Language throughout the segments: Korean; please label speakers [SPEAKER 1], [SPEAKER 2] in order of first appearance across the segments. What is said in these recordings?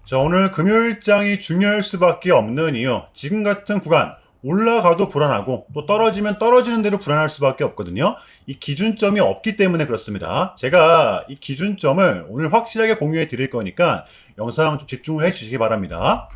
[SPEAKER 1] 자, 오늘 금요일장이 중요할 수밖에 없는 이유. 지금 같은 구간, 올라가도 불안하고 또 떨어지면 떨어지는 대로 불안할 수밖에 없거든요. 이 기준점이 없기 때문에 그렇습니다. 제가 이 기준점을 오늘 확실하게 공유해 드릴 거니까 영상 좀 집중을 해 주시기 바랍니다.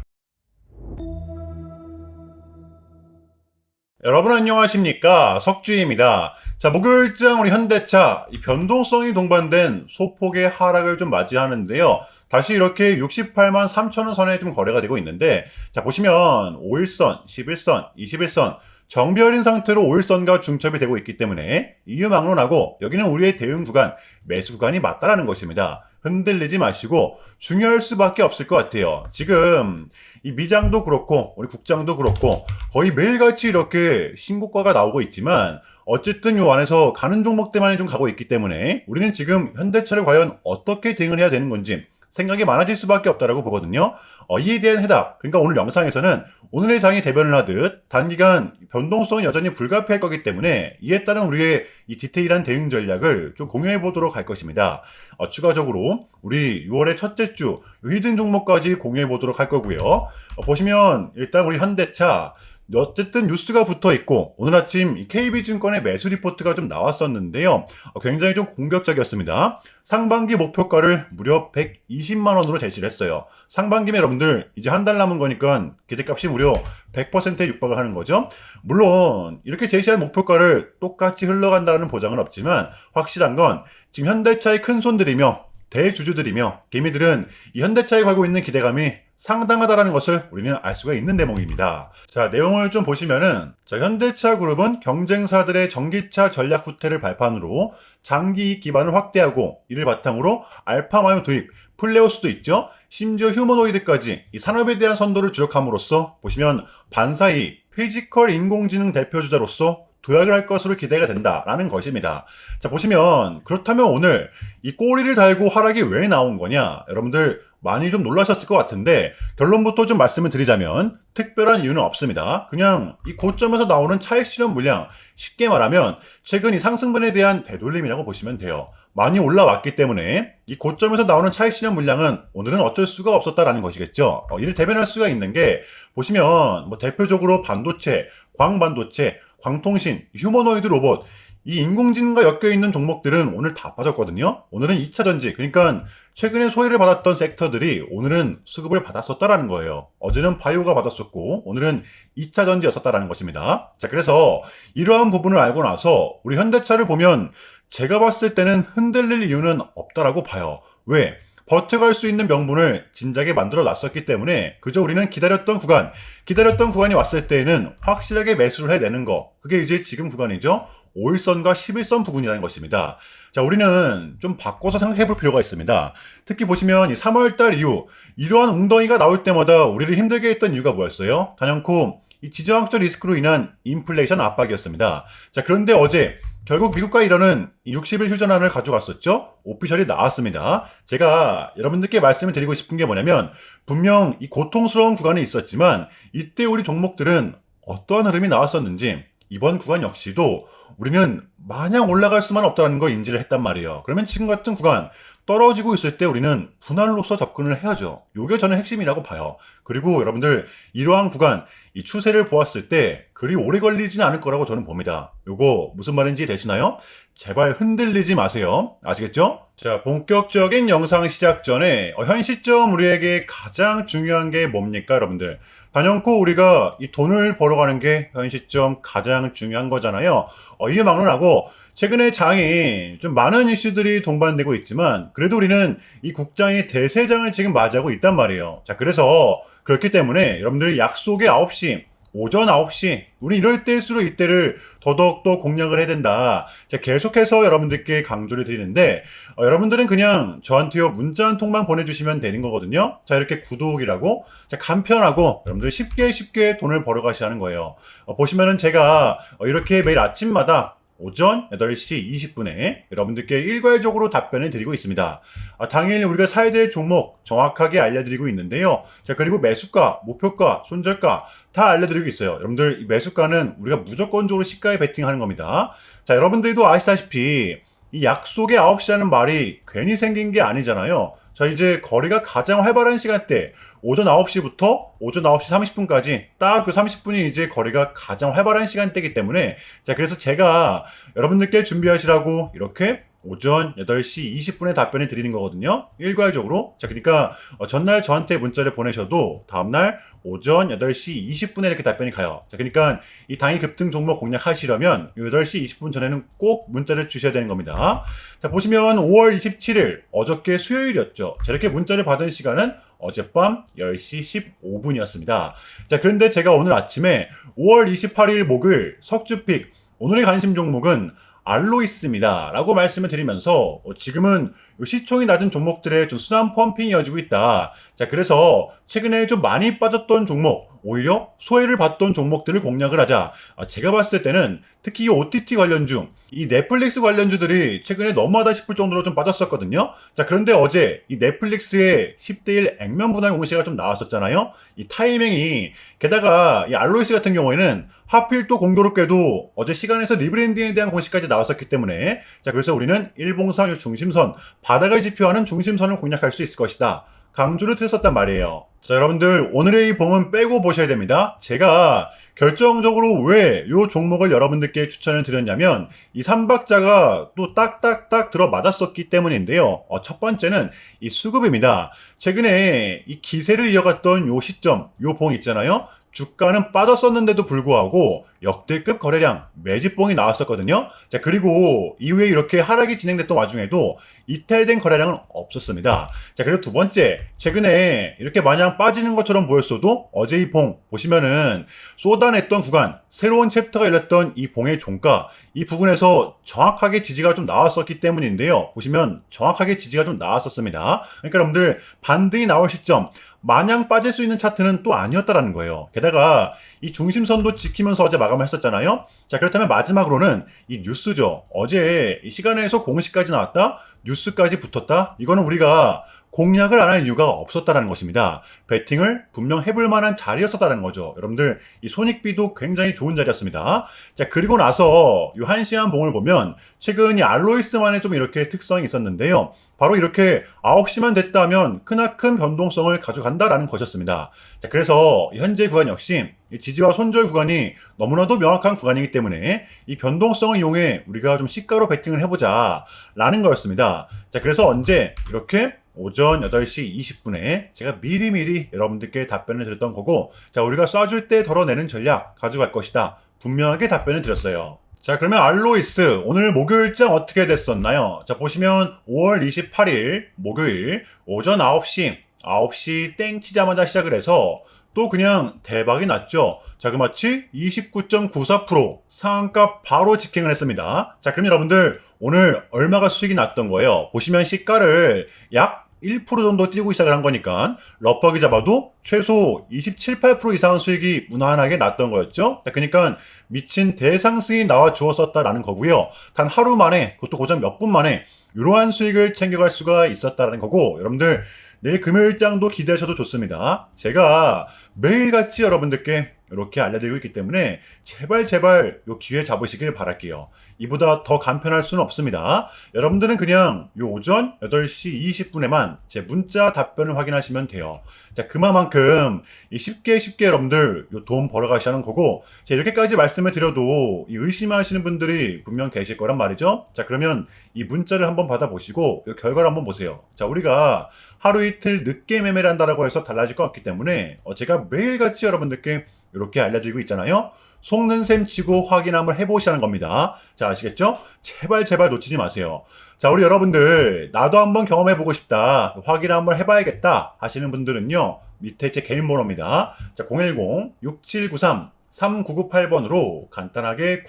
[SPEAKER 1] 여러분 안녕하십니까, 석주입니다. 자, 목요일장 우리 현대차 이 변동성이 동반된 소폭의 하락을 좀 맞이하는데요. 다시 이렇게 68만 3천 원 선에 좀 거래가 되고 있는데, 자 보시면 5일선, 11선, 21선 정별인 상태로 5일선과 중첩이 되고 있기 때문에 이유 막론하고 여기는 우리의 대응 구간, 매수 구간이 맞다라는 것입니다. 흔들리지 마시고 중요할 수밖에 없을 것 같아요. 지금 이 미장도 그렇고 우리 국장도 그렇고 거의 매일같이 이렇게 신고가가 나오고 있지만 어쨌든 요 안에서 가는 종목들만이 좀 가고 있기 때문에 우리는 지금 현대차를 과연 어떻게 대응을 해야 되는 건지 생각이 많아질 수밖에 없다라고 보거든요. 이에 대한 해답, 그러니까 오늘 영상에서는 오늘의 장이 대변을 하듯 단기간 변동성은 여전히 불가피할 거기 때문에 이에 따른 우리의 이 디테일한 대응 전략을 좀 공유해 보도록 할 것입니다. 추가적으로 우리 6월의 첫째 주 히든 종목까지 공유해 보도록 할 거고요. 보시면 일단 우리 현대차 어쨌든 뉴스가 붙어 있고 오늘 아침 KB증권의 매수 리포트가 좀 나왔었는데요. 굉장히 좀 공격적이었습니다. 상반기 목표가를 무려 120만 원으로 제시를 했어요. 상반기면 여러분들 이제 한 달 남은 거니까 기대값이 무려 100%에 육박을 하는 거죠. 물론 이렇게 제시한 목표가를 똑같이 흘러간다는 보장은 없지만 확실한 건 지금 현대차의 큰 손들이며 대주주들이며 개미들은 이 현대차에 걸고 있는 기대감이 상당하다라는 것을 우리는 알 수가 있는 대목입니다. 자, 내용을 좀 보시면은 현대차 그룹은 경쟁사들의 전기차 전략 후퇴를 발판으로 장기 이익 기반을 확대하고 이를 바탕으로 알파마요 도입, 플레오스도 있죠. 심지어 휴머노이드까지 이 산업에 대한 선도를 주력함으로써 보시면 반사이 피지컬 인공지능 대표주자로서 도약을 할 것으로 기대가 된다라는 것입니다. 자, 보시면 그렇다면 오늘 이 꼬리를 달고 하락이 왜 나온 거냐? 여러분들 많이 좀 놀라셨을 것 같은데 결론부터 좀 말씀을 드리자면 특별한 이유는 없습니다. 그냥 이 고점에서 나오는 차익 실현 물량, 쉽게 말하면 최근 이 상승분에 대한 되돌림이라고 보시면 돼요. 많이 올라왔기 때문에 이 고점에서 나오는 차익 실현 물량은 오늘은 어쩔 수가 없었다라는 것이겠죠. 이를 대변할 수가 있는 게 보시면 대표적으로 반도체, 광반도체, 광통신, 휴머노이드 로봇, 이 인공지능과 엮여있는 종목들은 오늘 다 빠졌거든요. 오늘은 2차전지, 그러니까 최근에 소외를 받았던 섹터들이 오늘은 수급을 받았었다라는 거예요. 어제는 바이오가 받았었고 오늘은 2차전지였었다라는 것입니다. 자, 그래서 이러한 부분을 알고 나서 우리 현대차를 보면 제가 봤을 때는 흔들릴 이유는 없다라고 봐요. 왜? 버텨갈 수 있는 명분을 진작에 만들어 놨었기 때문에 그저 우리는 기다렸던 구간이 왔을 때에는 확실하게 매수를 해내는 거, 그게 이제 지금 구간이죠. 5일선과 11선 부근이라는 것입니다. 자, 우리는 좀 바꿔서 생각해 볼 필요가 있습니다. 특히 보시면 이 3월달 이후 이러한 웅덩이가 나올 때마다 우리를 힘들게 했던 이유가 뭐였어요? 단연코 이 지정학적 리스크로 인한 인플레이션 압박이었습니다. 자, 그런데 어제 결국 미국과 이란은 60일 휴전안을 가져갔었죠. 오피셜이 나왔습니다. 제가 여러분들께 말씀을 드리고 싶은 게 뭐냐면 분명 이 고통스러운 구간이 있었지만 이때 우리 종목들은 어떠한 흐름이 나왔었는지 이번 구간 역시도 우리는 마냥 올라갈 수만 없다는 걸 인지를 했단 말이에요. 그러면 지금 같은 구간 떨어지고 있을 때 우리는 분할로서 접근을 해야죠. 요게 저는 핵심이라고 봐요. 그리고 여러분들 이러한 구간 이 추세를 보았을 때 그리 오래 걸리진 않을 거라고 저는 봅니다. 요거 무슨 말인지 되시나요? 제발 흔들리지 마세요. 아시겠죠? 자, 본격적인 영상 시작 전에 현 시점 우리에게 가장 중요한 게 뭡니까, 여러분들? 단연코 우리가 이 돈을 벌어가는 게 현 시점 가장 중요한 거잖아요. 이에 막론하고 최근에 장이 좀 많은 이슈들이 동반되고 있지만 그래도 우리는 이 국장의 대세장을 지금 맞이하고 있단 말이에요. 자, 그래서 그렇기 때문에 여러분들이 약속의 9시, 오전 9시, 우리 이럴 때일수록 이때를 더더욱더 공략을 해야 된다. 자, 계속해서 여러분들께 강조를 드리는데 여러분들은 그냥 저한테요 문자 한 통만 보내주시면 되는 거거든요. 자, 이렇게 구독이라고 자, 간편하고 여러분들 쉽게 돈을 벌어가시라는 거예요. 보시면은 제가 이렇게 매일 아침마다 오전 8시 20분에 여러분들께 일괄적으로 답변을 드리고 있습니다. 당일 우리가 사야 될 종목 정확하게 알려드리고 있는데요. 자, 그리고 매수가, 목표가, 손절가 다 알려드리고 있어요. 여러분들 매수가는 우리가 무조건적으로 시가에 베팅하는 겁니다. 자, 여러분들도 아시다시피 이 약속의 9시라는 말이 괜히 생긴 게 아니잖아요. 자, 이제 거래가 가장 활발한 시간대, 오전 9시부터 오전 9시 30분까지 딱 그 30분이 이제 거래가 가장 활발한 시간대이기 때문에, 자, 그래서 제가 여러분들께 준비하시라고 이렇게 오전 8시 20분에 답변을 드리는 거거든요. 일괄적으로. 자, 그러니까 전날 저한테 문자를 보내셔도 다음날 오전 8시 20분에 이렇게 답변이 가요. 자, 그러니까 이 당일 급등 종목 공략하시려면 8시 20분 전에는 꼭 문자를 주셔야 되는 겁니다. 자, 보시면 5월 27일 어저께 수요일이었죠. 자, 이렇게 문자를 받은 시간은 어젯밤 10시 15분이었습니다. 자, 그런데 제가 오늘 아침에 5월 28일 목요일 석주픽 오늘의 관심 종목은 알로이스입니다 라고 말씀을 드리면서 지금은 시총이 낮은 종목들의 좀 순환 펌핑이 이어지고 있다. 자, 그래서 최근에 좀 많이 빠졌던 종목, 오히려 소외를 받던 종목들을 공략을 하자. 제가 봤을 때는 특히 이 OTT 관련주, 이 넷플릭스 관련주들이 최근에 너무하다 싶을 정도로 좀 빠졌었거든요. 자, 그런데 어제 이 넷플릭스의 10대1 액면 분할 공시가 좀 나왔었잖아요. 이 타이밍이, 게다가 이 알로이스 같은 경우에는 하필 또 공교롭게도 어제 시간에서 리브랜딩에 대한 공시까지 나왔었기 때문에, 자, 그래서 우리는 일봉상 중심선, 바닥을 지표하는 중심선을 공략할 수 있을 것이다. 강조를 드렸었단 말이에요. 자, 여러분들 오늘의 이 봉은 빼고 보셔야 됩니다. 제가 결정적으로 왜 이 종목을 여러분들께 추천을 드렸냐면 이 3박자가 또 딱딱딱 들어맞았었기 때문인데요. 첫 번째는 이 수급입니다. 최근에 이 기세를 이어갔던 요 시점, 요 봉 있잖아요. 주가는 빠졌었는데도 불구하고 역대급 거래량 매집봉이 나왔었거든요. 자, 그리고 이후에 이렇게 하락이 진행됐던 와중에도 이탈된 거래량은 없었습니다. 자, 그리고 두 번째, 최근에 이렇게 마냥 빠지는 것처럼 보였어도 어제 이 봉 보시면은 쏟아냈던 구간, 새로운 챕터가 열렸던 이 봉의 종가, 이 부분에서 정확하게 지지가 좀 나왔었기 때문인데요. 보시면 정확하게 지지가 좀 나왔었습니다. 그러니까 여러분들 반등이 나올 시점, 마냥 빠질 수 있는 차트는 또 아니었다라는 거예요. 게다가 이 중심선도 지키면서 어제 마감을 했었잖아요. 자, 그렇다면 마지막으로는 이 뉴스죠. 어제 이 시간에서 공시까지 나왔다, 뉴스까지 붙었다. 이거는 우리가 공략을 안 할 이유가 없었다라는 것입니다. 배팅을 분명 해볼 만한 자리였었다는 거죠. 여러분들 이 손익비도 굉장히 좋은 자리였습니다. 자, 그리고 나서 이 한시한 봉을 보면 최근 이 알로이스만의 좀 이렇게 특성이 있었는데요. 바로 이렇게 9시만 됐다 하면 크나큰 변동성을 가져간다라는 것이었습니다. 자, 그래서 현재 구간 역시 이 지지와 손절 구간이 너무나도 명확한 구간이기 때문에 이 변동성을 이용해 우리가 좀 시가로 배팅을 해보자 라는 거였습니다. 자, 그래서 언제 이렇게 오전 8시 20분에 제가 미리미리 여러분들께 답변을 드렸던 거고, 자, 우리가 쏴줄 때 덜어내는 전략 가져갈 것이다. 분명하게 답변을 드렸어요. 자, 그러면 알로이스 오늘 목요일장 어떻게 됐었나요? 자, 보시면 5월 28일 목요일 오전 9시 땡 치자마자 시작을 해서 또 그냥 대박이 났죠. 자그마치 29.94% 상한가 바로 직행을 했습니다. 자, 그럼 여러분들 오늘 얼마가 수익이 났던 거예요? 보시면 시가를 약 1% 정도 뛰고 시작을 한 거니까 러프하게 잡아도 최소 27, 8% 이상의 수익이 무난하게 났던 거였죠. 자, 그러니까 미친 대상승이 나와 주었었다라는 거고요. 단 하루 만에, 그것도 고작 몇 분 만에 이러한 수익을 챙겨갈 수가 있었다라는 거고, 여러분들 내일 금요일장도 기대하셔도 좋습니다. 제가 매일같이 여러분들께 이렇게 알려드리고 있기 때문에 제발 요 기회 잡으시길 바랄게요. 이보다 더 간편할 수는 없습니다. 여러분들은 그냥 요 오전 8시 20분에만 제 문자 답변을 확인하시면 돼요. 자, 그만큼 쉽게 여러분들 요 돈 벌어가시는 거고, 제가 이렇게까지 말씀을 드려도 이 의심하시는 분들이 분명 계실 거란 말이죠. 자, 그러면 이 문자를 한번 받아보시고 이 결과를 한번 보세요. 자, 우리가 하루 이틀 늦게 매매를 한다라고 해서 달라질 것 같기 때문에 제가 매일같이 여러분들께 이렇게 알려드리고 있잖아요. 속는 셈 치고 확인 한번 해보시라는 겁니다. 자, 아시겠죠? 제발 놓치지 마세요. 자, 우리 여러분들 나도 한번 경험해보고 싶다, 확인 한번 해봐야겠다 하시는 분들은요, 밑에 제 개인 번호입니다. 자, 010-6793-3998번으로 간단하게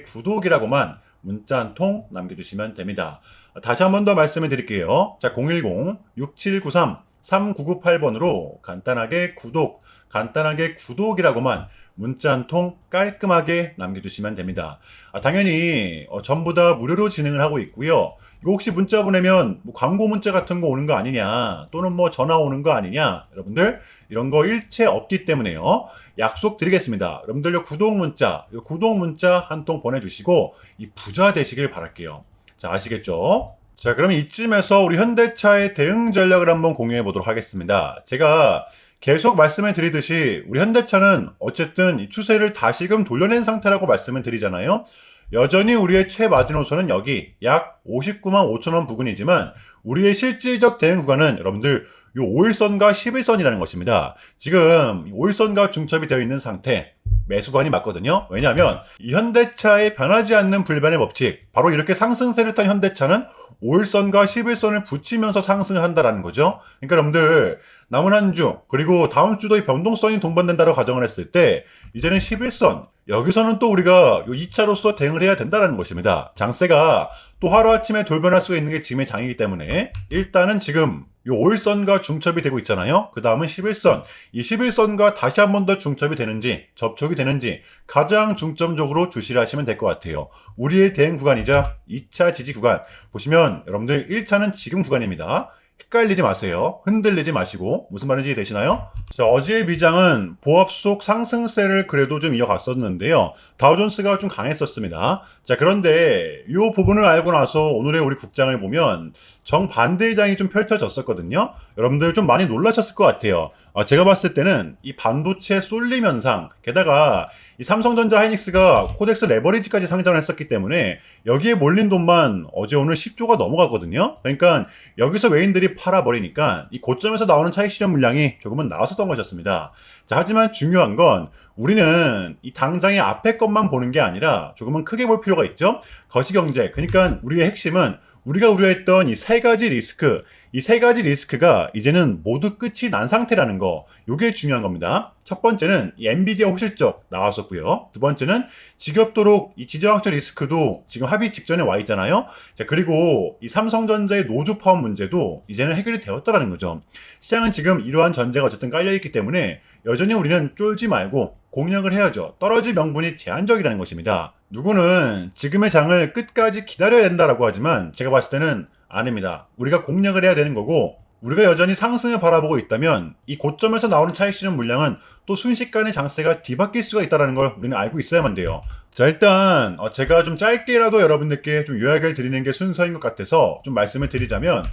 [SPEAKER 1] 구독이라고만 문자 한 통 남겨주시면 됩니다. 다시 한 번 더 말씀을 드릴게요. 자, 010-6793-3998번으로 간단하게 구독이라고만 문자 한 통 깔끔하게 남겨주시면 됩니다. 당연히 전부 다 무료로 진행을 하고 있고요. 이거 혹시 문자 보내면 뭐 광고 문자 같은 거 오는 거 아니냐, 또는 뭐 전화 오는 거 아니냐, 여러분들 이런 거 일체 없기 때문에요. 약속 드리겠습니다. 여러분들 구독 문자 한 통 보내주시고 이 부자 되시길 바랄게요. 자, 아시겠죠? 자, 그럼 이쯤에서 우리 현대차의 대응 전략을 한번 공유해 보도록 하겠습니다. 제가 계속 말씀을 드리듯이 우리 현대차는 어쨌든 이 추세를 다시금 돌려낸 상태라고 말씀을 드리잖아요. 여전히 우리의 최마지노선은 여기 약 59만 5천 원 부근이지만 우리의 실질적 대응 구간은 여러분들 요 5일선과 11선이라는 것입니다. 지금 5일선과 중첩이 되어 있는 상태, 매수관이 맞거든요. 왜냐하면 이 현대차의 변하지 않는 불변의 법칙, 바로 이렇게 상승세를 탄 현대차는 5일선과 11선을 붙이면서 상승을 한다라는 거죠. 그러니까 여러분들 남은 한 주, 그리고 다음 주도 이 변동성이 동반된다고 가정을 했을 때 이제는 11선, 여기서는 또 우리가 요 2차로서 대응을 해야 된다는 것입니다. 장세가 또 하루아침에 돌변할 수 있는 게 지금의 장이기 때문에 일단은 지금 요 5일선과 중첩이 되고 있잖아요. 그 다음은 11선. 이 11선과 다시 한 번 더 중첩이 되는지, 접촉이 되는지 가장 중점적으로 주시를 하시면 될 것 같아요. 우리의 대응 구간이자 2차 지지 구간. 보시면 여러분들 1차는 지금 구간입니다. 헷갈리지 마세요. 흔들리지 마시고. 무슨 말인지 이해되시나요? 자, 어제의 미장은 보합 속 상승세를 그래도 좀 이어갔었는데요. 다우존스가 좀 강했었습니다. 자, 그런데 이 부분을 알고 나서 오늘의 우리 국장을 보면 정반대의 장이 좀 펼쳐졌었거든요. 여러분들 좀 많이 놀라셨을 것 같아요. 제가 봤을 때는 이 반도체 쏠림 현상, 게다가 이 삼성전자 하이닉스가 코덱스 레버리지까지 상장을 했었기 때문에 여기에 몰린 돈만 어제 오늘 10조가 넘어가거든요. 그러니까 여기서 외인들이 팔아버리니까 이 고점에서 나오는 차익 실현 물량이 조금은 나왔었던 것이었습니다. 자, 하지만 중요한 건 우리는 이 당장의 앞에 것만 보는 게 아니라 조금은 크게 볼 필요가 있죠. 거시경제, 그러니까 우리의 핵심은 우리가 우려했던 이 세 가지 리스크, 이 세 가지 리스크가 이제는 모두 끝이 난 상태라는 거, 요게 중요한 겁니다. 첫 번째는 이 엔비디아 호실적 나왔었고요. 두 번째는 지겹도록 이 지정학적 리스크도 지금 합의 직전에 와 있잖아요. 자, 그리고 이 삼성전자의 노조 파업 문제도 이제는 해결이 되었다라는 거죠. 시장은 지금 이러한 전제가 어쨌든 깔려있기 때문에 여전히 우리는 쫄지 말고 공략을 해야죠. 떨어질 명분이 제한적이라는 것입니다. 누구는 지금의 장을 끝까지 기다려야 된다라고 하지만 제가 봤을 때는 아닙니다. 우리가 공략을 해야 되는 거고 우리가 여전히 상승을 바라보고 있다면 이 고점에서 나오는 차익 실현 물량은 또 순식간에 장세가 뒤바뀔 수가 있다는 걸 우리는 알고 있어야만 돼요. 자, 일단 제가 좀 짧게라도 여러분들께 좀 요약을 드리는 게 순서인 것 같아서 좀 말씀을 드리자면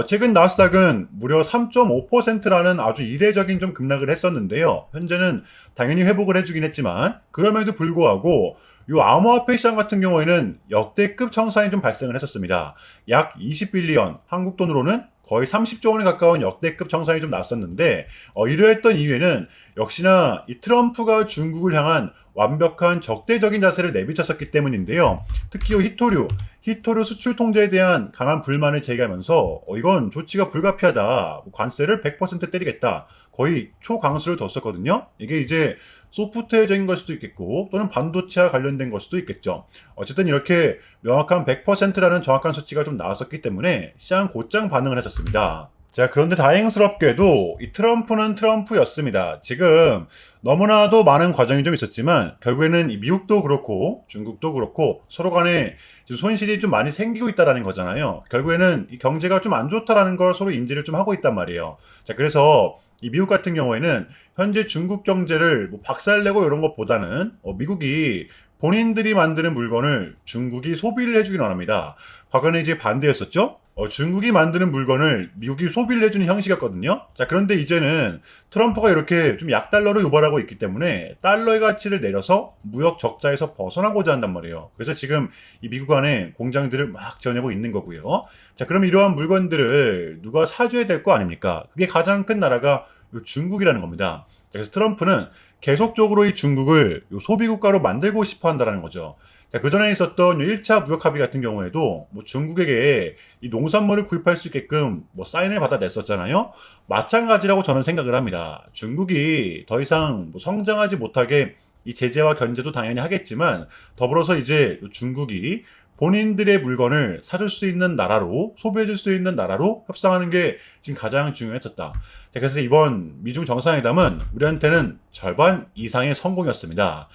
[SPEAKER 1] 최근 나스닥은 무려 3.5%라는 아주 이례적인 좀 급락을 했었는데요. 현재는 당연히 회복을 해주긴 했지만 그럼에도 불구하고 이 암호화폐 시장 같은 경우에는 역대급 청산이 좀 발생을 했었습니다. 약 20빌리언, 한국 돈으로는 거의 30조 원에 가까운 역대급 청산이 좀 났었는데 이러했던 이유에는 역시나 이 트럼프가 중국을 향한 완벽한 적대적인 자세를 내비쳤었기 때문인데요. 특히 히토류 수출 통제에 대한 강한 불만을 제기하면서 이건 조치가 불가피하다. 관세를 100% 때리겠다. 거의 초강수를 뒀었거든요. 이게 이제 소프트웨어적인 걸 수도 있겠고 또는 반도체와 관련된 걸 수도 있겠죠. 어쨌든 이렇게 명확한 100%라는 정확한 수치가 좀 나왔었기 때문에 시장 곧장 반응을 했었습니다. 자, 그런데 다행스럽게도 이 트럼프는 트럼프였습니다. 지금 너무나도 많은 과정이 좀 있었지만 결국에는 이 미국도 그렇고 중국도 그렇고 서로 간에 지금 손실이 좀 많이 생기고 있다라는 거잖아요. 결국에는 이 경제가 좀 안 좋다라는 걸 서로 인지를 좀 하고 있단 말이에요. 자, 그래서 이 미국 같은 경우에는 현재 중국 경제를 뭐 박살내고 이런 것보다는 미국이 본인들이 만드는 물건을 중국이 소비를 해주긴 원합니다. 과거는 이제 반대였었죠. 중국이 만드는 물건을 미국이 소비를 해주는 형식이었거든요. 자, 그런데 이제는 트럼프가 이렇게 좀 약달러로 유발하고 있기 때문에 달러의 가치를 내려서 무역 적자에서 벗어나고자 한단 말이에요. 그래서 지금 이 미국 안에 공장들을 막 지어내고 있는 거고요. 자, 그럼 이러한 물건들을 누가 사줘야 될 거 아닙니까? 그게 가장 큰 나라가 중국이라는 겁니다. 그래서 트럼프는 계속적으로 이 중국을 소비국가로 만들고 싶어 한다는 거죠. 자, 그 전에 있었던 1차 무역 합의 같은 경우에도 뭐 중국에게 이 농산물을 구입할 수 있게끔 뭐 사인을 받아냈었잖아요. 마찬가지라고 저는 생각을 합니다. 중국이 더 이상 뭐 성장하지 못하게 이 제재와 견제도 당연히 하겠지만 더불어서 이제 중국이 본인들의 물건을 사줄 수 있는 나라로 소비해줄 수 있는 나라로 협상하는 게 지금 가장 중요했었다. 자, 그래서 이번 미중 정상회담은 우리한테는 절반 이상의 성공이었습니다.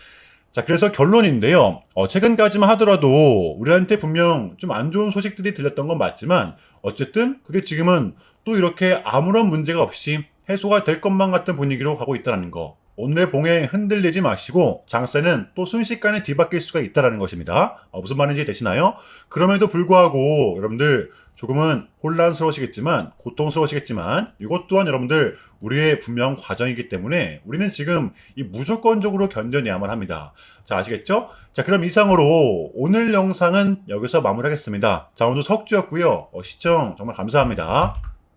[SPEAKER 1] 자, 그래서 결론인데요. 최근까지만 하더라도 우리한테 분명 좀 안 좋은 소식들이 들렸던 건 맞지만 어쨌든 그게 지금은 또 이렇게 아무런 문제가 없이 해소가 될 것만 같은 분위기로 가고 있다는 거. 오늘의 봉에 흔들리지 마시고 장세는 또 순식간에 뒤바뀔 수가 있다는 것입니다. 무슨 말인지 되시나요? 그럼에도 불구하고 여러분들 조금은 혼란스러우시겠지만 고통스러우시겠지만 이것 또한 여러분들 우리의 분명 과정이기 때문에 우리는 지금 이 무조건적으로 견뎌내야만 합니다. 자, 아시겠죠? 자, 그럼 이상으로 오늘 영상은 여기서 마무리하겠습니다. 자, 오늘 석주였고요. 시청 정말 감사합니다.